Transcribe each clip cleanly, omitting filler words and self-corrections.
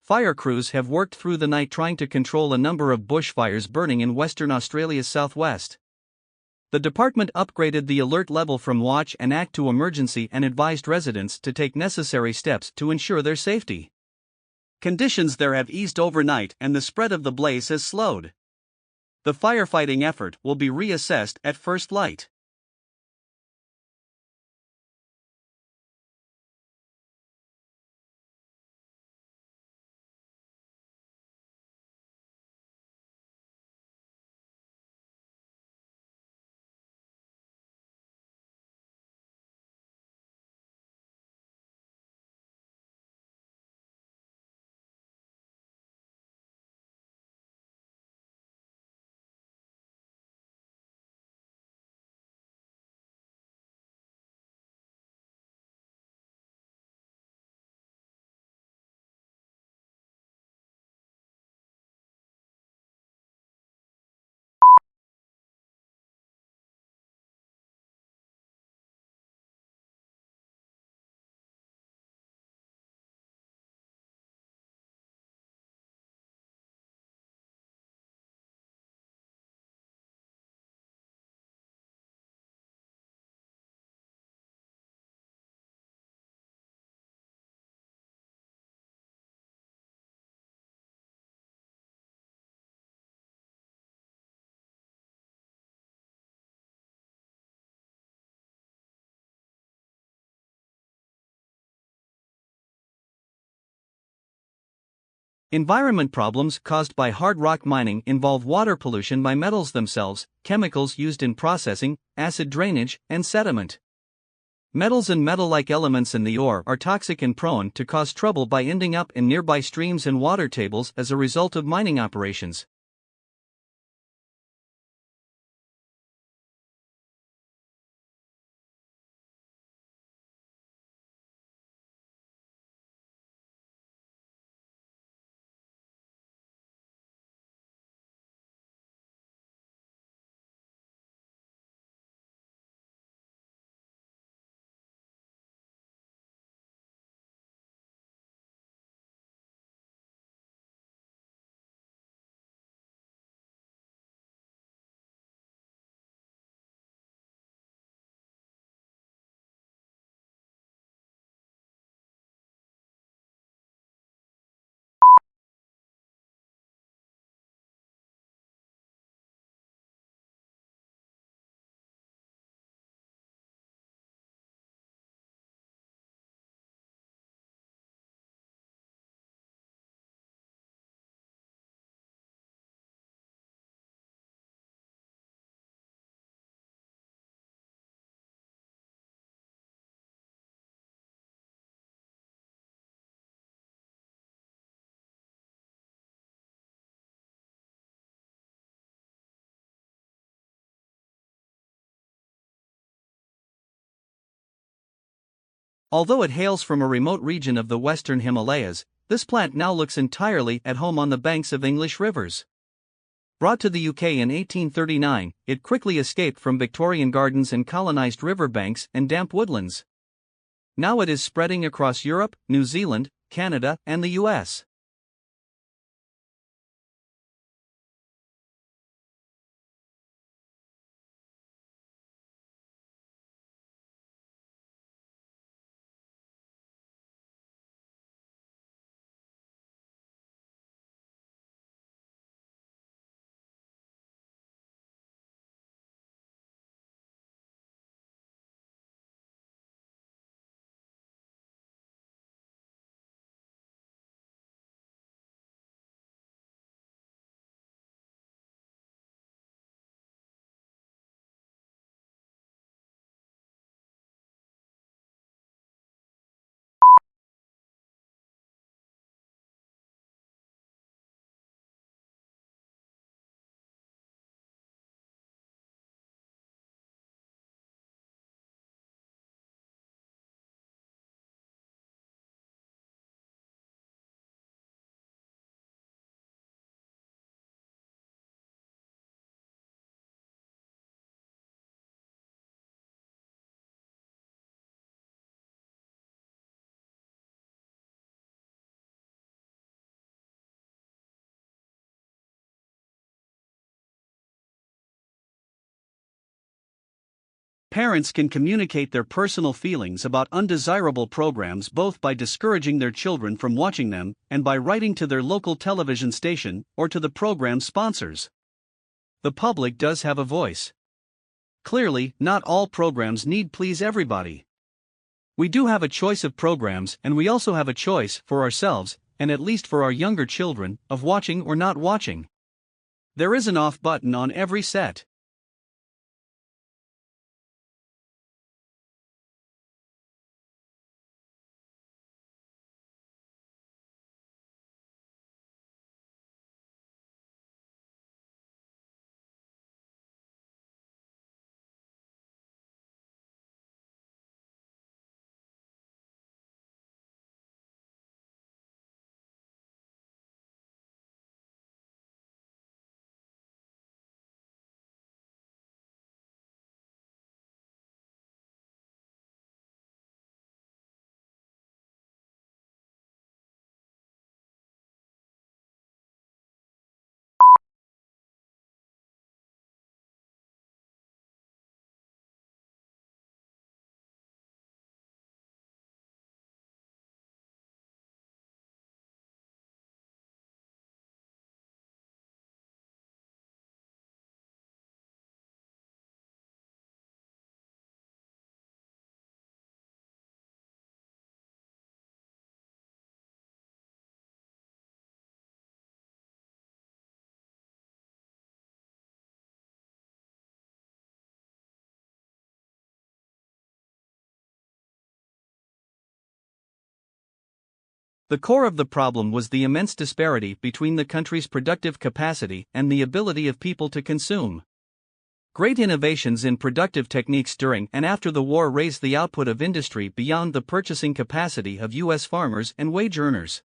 Fire crews have worked through the night trying to control a number of bushfires burning in Western Australia's southwest. The department upgraded the alert level from watch and act to emergency and advised residents to take necessary steps to ensure their safety. Conditions there have eased overnight and the spread of the blaze has slowed. The firefighting effort will be reassessed at first light. Environment problems caused by hard rock mining involve water pollution by metals themselves, chemicals used in processing, acid drainage, and sediment. Metals and metal-like elements in the ore are toxic and prone to cause trouble by ending up in nearby streams and water tables as a result of mining operations. Although it hails from a remote region of the western Himalayas, this plant now looks entirely at home on the banks of English rivers. Brought to the UK in 1839, it quickly escaped from Victorian gardens and colonized riverbanks and damp woodlands. Now it is spreading across Europe, New Zealand, Canada, and the US. Parents can communicate their personal feelings about undesirable programs both by discouraging their children from watching them and by writing to their local television station or to the program sponsors. The public does have a voice. Clearly, not all programs need please everybody. We do have a choice of programs, and we also have a choice, for ourselves, and at least for our younger children, of watching or not watching. There is an off button on every set. The core of the problem was the immense disparity between the country's productive capacity and the ability of people to consume. Great innovations in productive techniques during and after the war raised the output of industry beyond the purchasing capacity of U.S. farmers and wage earners.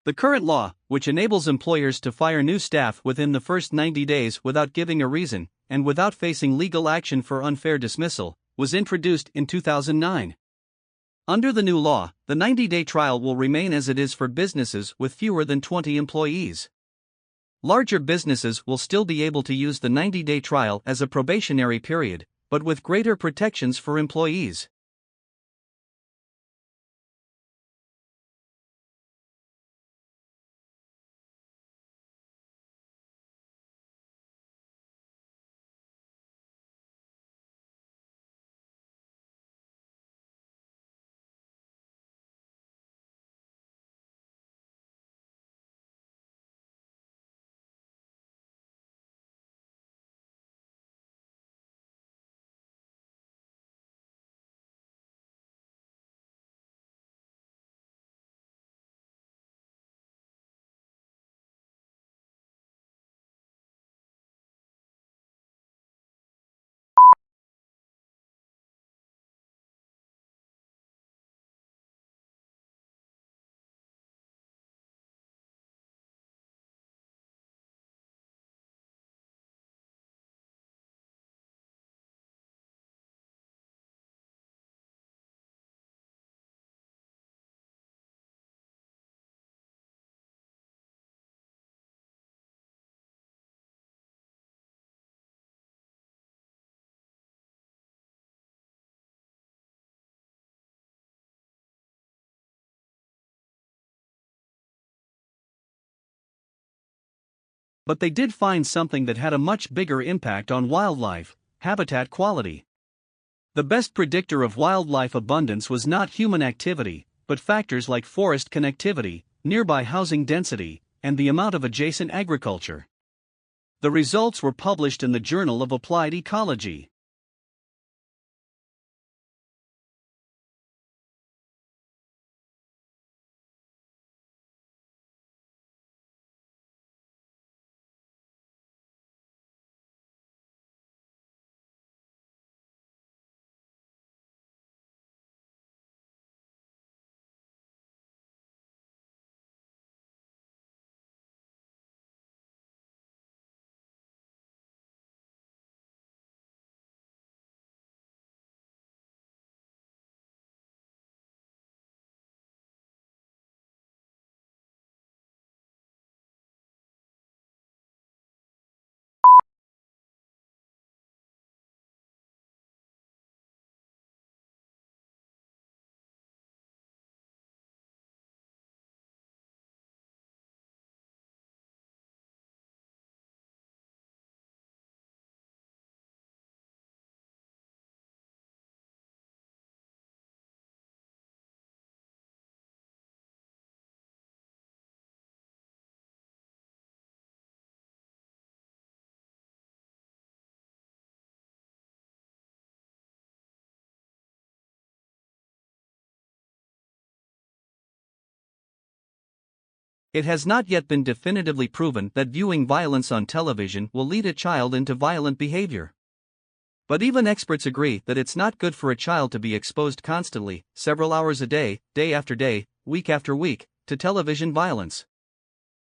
The current law, which enables employers to fire new staff within the first 90 days without giving a reason and without facing legal action for unfair dismissal, was introduced in 2009. Under the new law, the 90-day trial will remain as it is for businesses with fewer than 20 employees. Larger businesses will still be able to use the 90-day trial as a probationary period, but with greater protections for employees. But they did find something that had a much bigger impact on wildlife: habitat quality. The best predictor of wildlife abundance was not human activity, but factors like forest connectivity, nearby housing density, and the amount of adjacent agriculture. The results were published in the Journal of Applied Ecology. It has not yet been definitively proven that viewing violence on television will lead a child into violent behavior. But even experts agree that it's not good for a child to be exposed constantly, several hours a day, day after day, week after week, to television violence.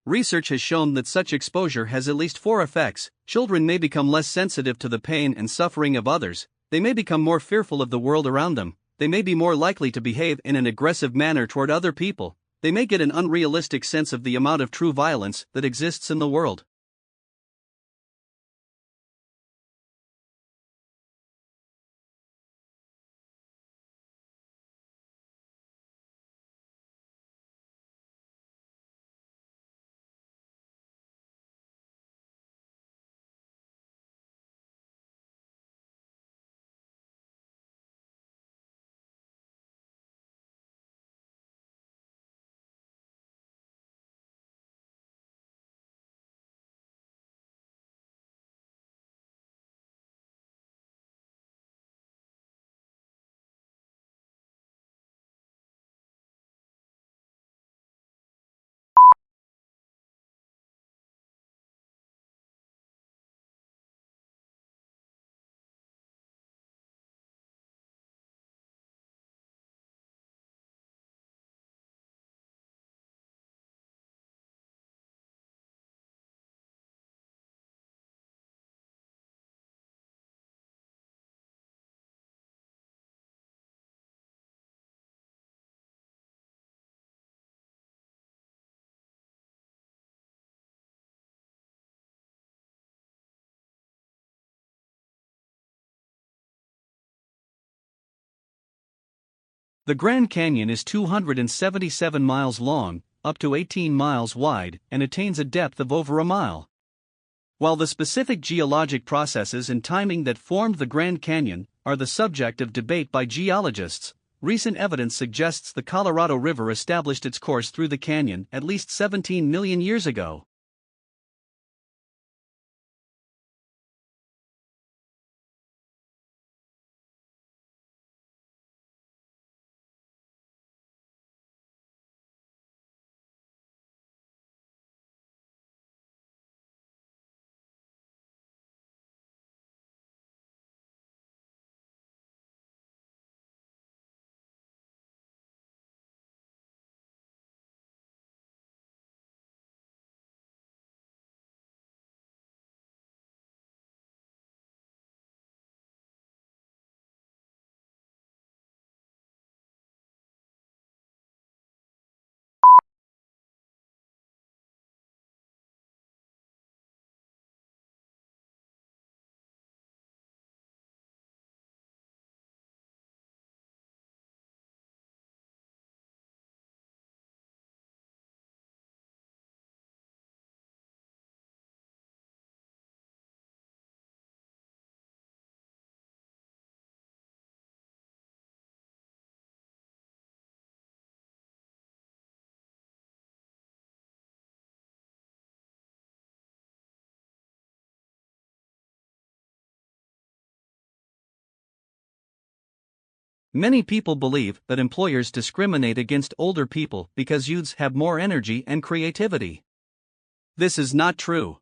Research has shown that such exposure has at least 4 effects. Children may become less sensitive to the pain and suffering of others, they may become more fearful of the world around them, they may be more likely to behave in an aggressive manner toward other people, they may get an unrealistic sense of the amount of true violence that exists in the world. The Grand Canyon is 277 miles long, up to 18 miles wide, and attains a depth of over a mile. While the specific geologic processes and timing that formed the Grand Canyon are the subject of debate by geologists, recent evidence suggests the Colorado River established its course through the canyon at least 17 million years ago. Many people believe that employers discriminate against older people because youths have more energy and creativity. This is not true.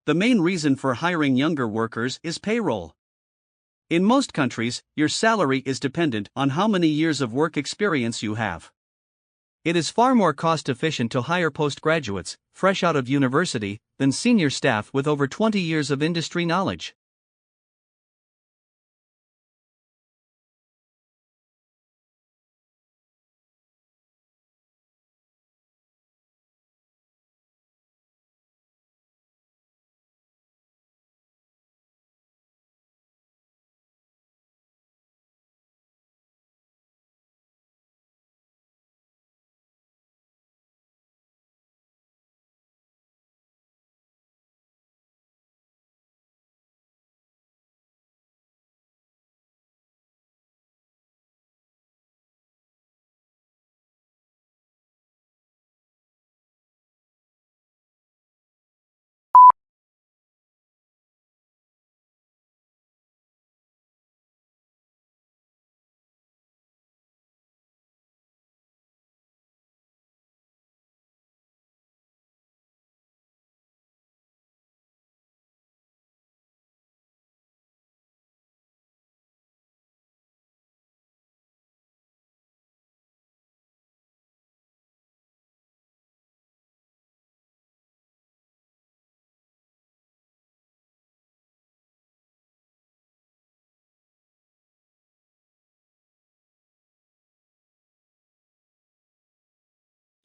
The main reason for hiring younger workers is payroll. In most countries, your salary is dependent on how many years of work experience you have. It is far more cost efficient to hire postgraduates, fresh out of university, than senior staff with over 20 years of industry knowledge.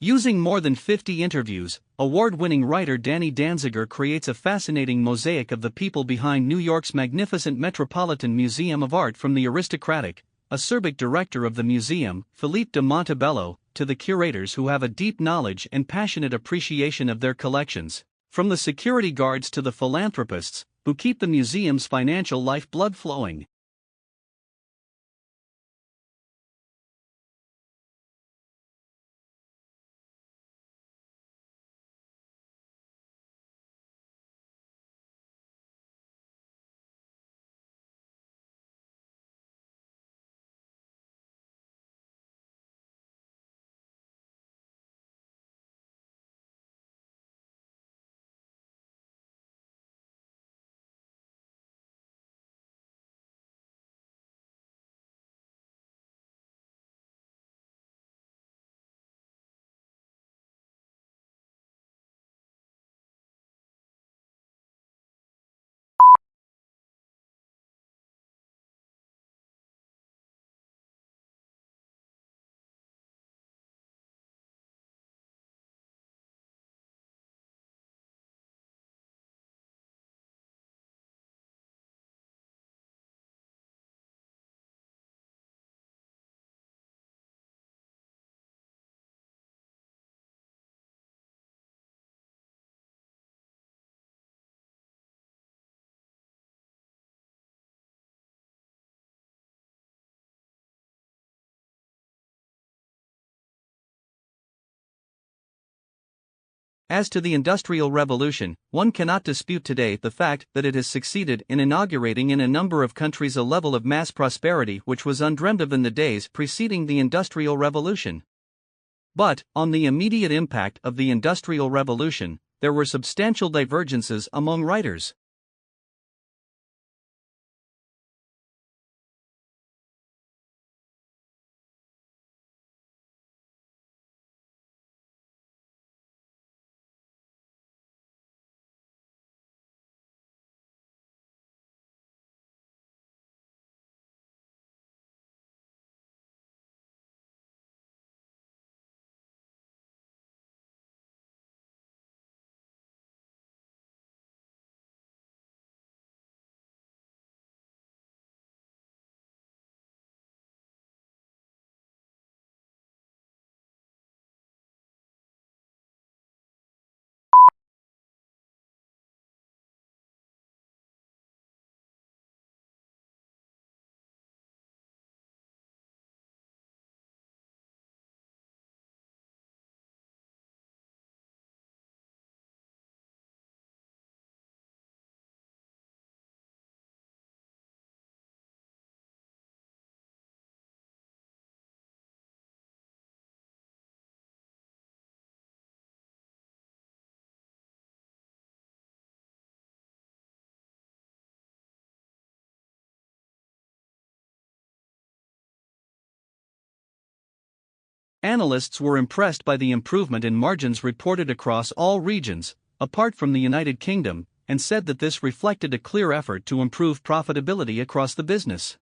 Using more than 50 interviews, award-winning writer Danny Danziger creates a fascinating mosaic of the people behind New York's magnificent Metropolitan Museum of Art, from the aristocratic, acerbic director of the museum, Philippe de Montebello, to the curators who have a deep knowledge and passionate appreciation of their collections, from the security guards to the philanthropists who keep the museum's financial lifeblood flowing. As to the Industrial Revolution, one cannot dispute today the fact that it has succeeded in inaugurating in a number of countries a level of mass prosperity which was undreamed of in the days preceding the Industrial Revolution. But, on the immediate impact of the Industrial Revolution, there were substantial divergences among writers. Analysts were impressed by the improvement in margins reported across all regions, apart from the United Kingdom, and said that this reflected a clear effort to improve profitability across the business.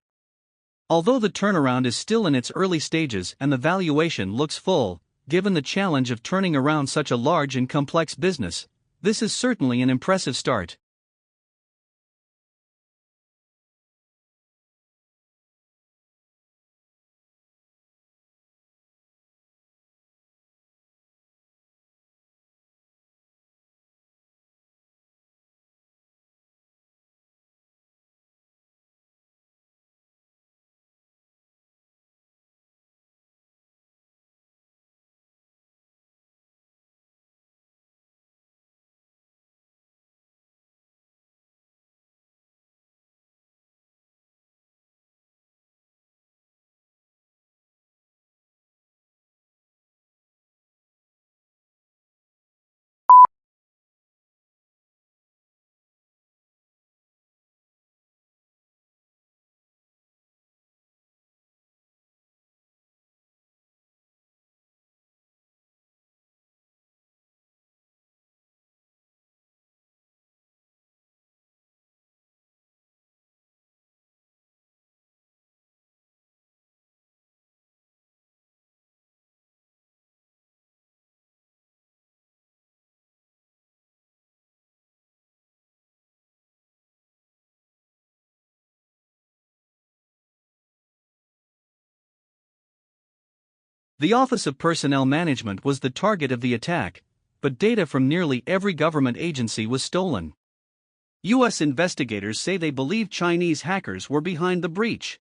Although the turnaround is still in its early stages and the valuation looks full, given the challenge of turning around such a large and complex business, this is certainly an impressive start. The Office of Personnel Management was the target of the attack, but data from nearly every government agency was stolen. U.S. investigators say they believe Chinese hackers were behind the breach.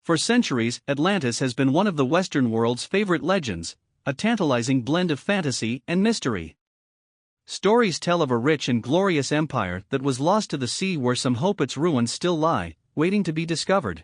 For centuries, Atlantis has been one of the Western world's favorite legends, a tantalizing blend of fantasy and mystery. Stories tell of a rich and glorious empire that was lost to the sea, where some hope its ruins still lie, waiting to be discovered.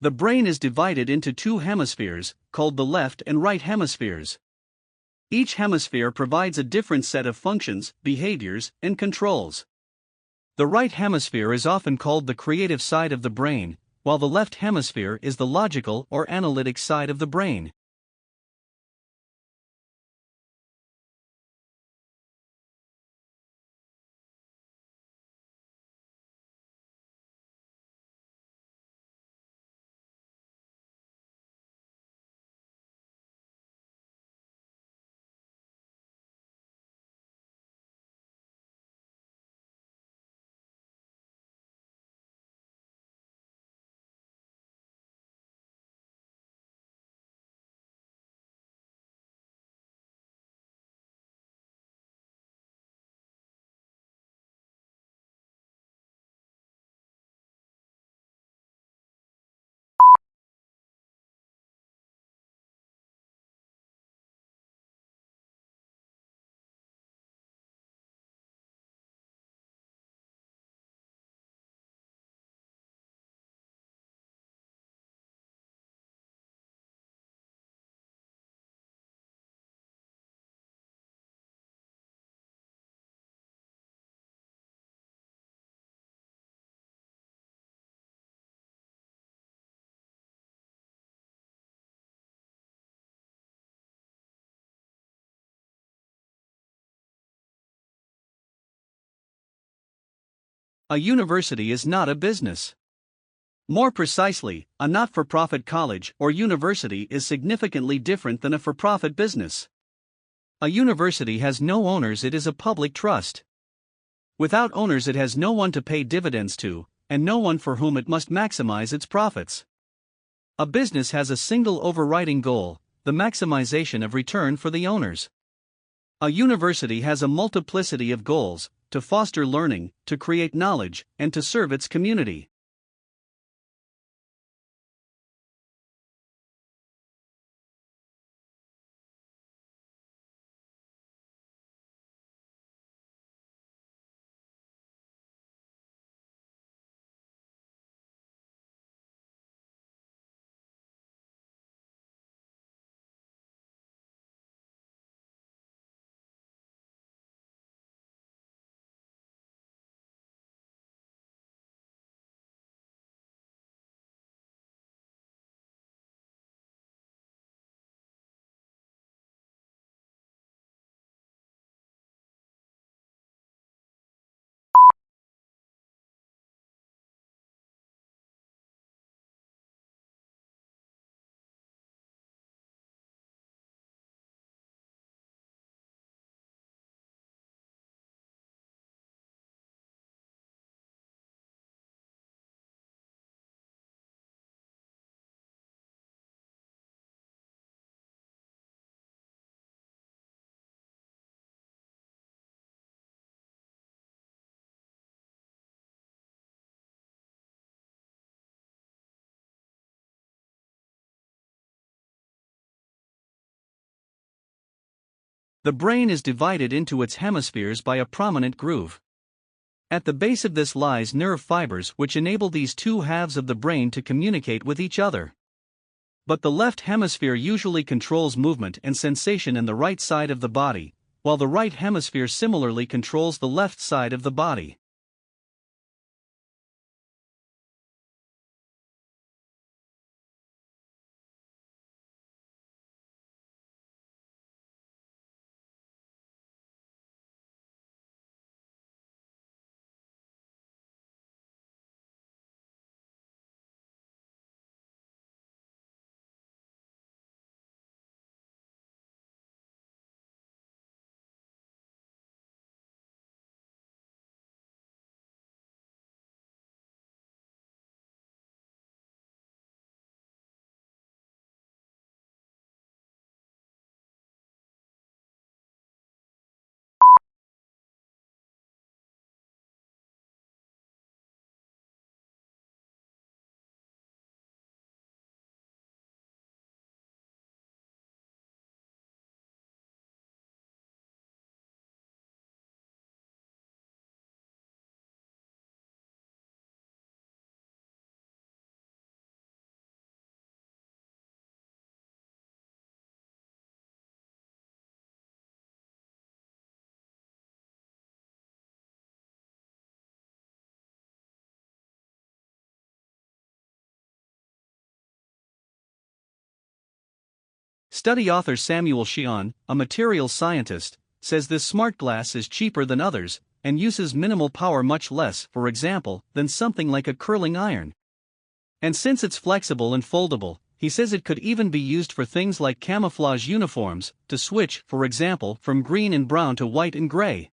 The brain is divided into two hemispheres, called the left and right hemispheres. Each hemisphere provides a different set of functions, behaviors, and controls. The right hemisphere is often called the creative side of the brain, while the left hemisphere is the logical or analytic side of the brain. A university is not a business. More precisely, a not-for-profit college or university is significantly different than a for-profit business. A university has no owners, it is a public trust. Without owners, it has no one to pay dividends to, and no one for whom it must maximize its profits. A business has a single overriding goal: the maximization of return for the owners. A university has a multiplicity of goals: to foster learning, to create knowledge, and to serve its community. The brain is divided into its hemispheres by a prominent groove. At the base of this lies nerve fibers which enable these two halves of the brain to communicate with each other. But the left hemisphere usually controls movement and sensation in the right side of the body, while the right hemisphere similarly controls the left side of the body. Study author Samuel Sheon, a materials scientist, says this smart glass is cheaper than others and uses minimal power, much less, for example, than something like a curling iron. And since it's flexible and foldable, he says it could even be used for things like camouflage uniforms, to switch, for example, from green and brown to white and gray.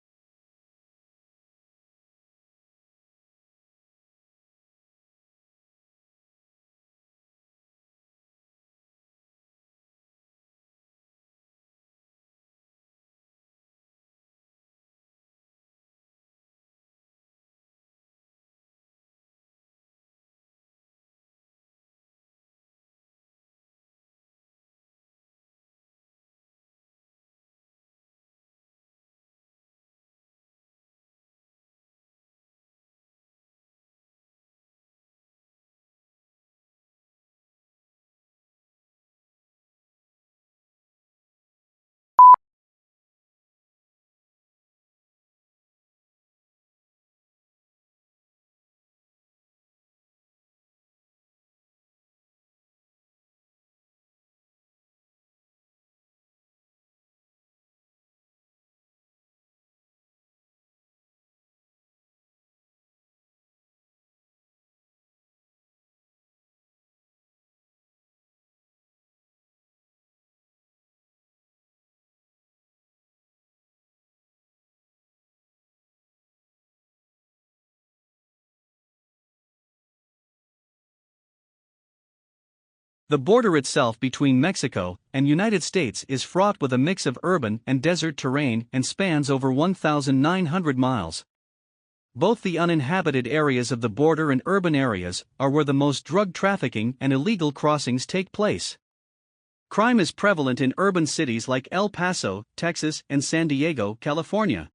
The border itself between Mexico and United States is fraught with a mix of urban and desert terrain and spans over 1,900 miles. Both the uninhabited areas of the border and urban areas are where the most drug trafficking and illegal crossings take place. Crime is prevalent in urban cities like El Paso, Texas, and San Diego, California.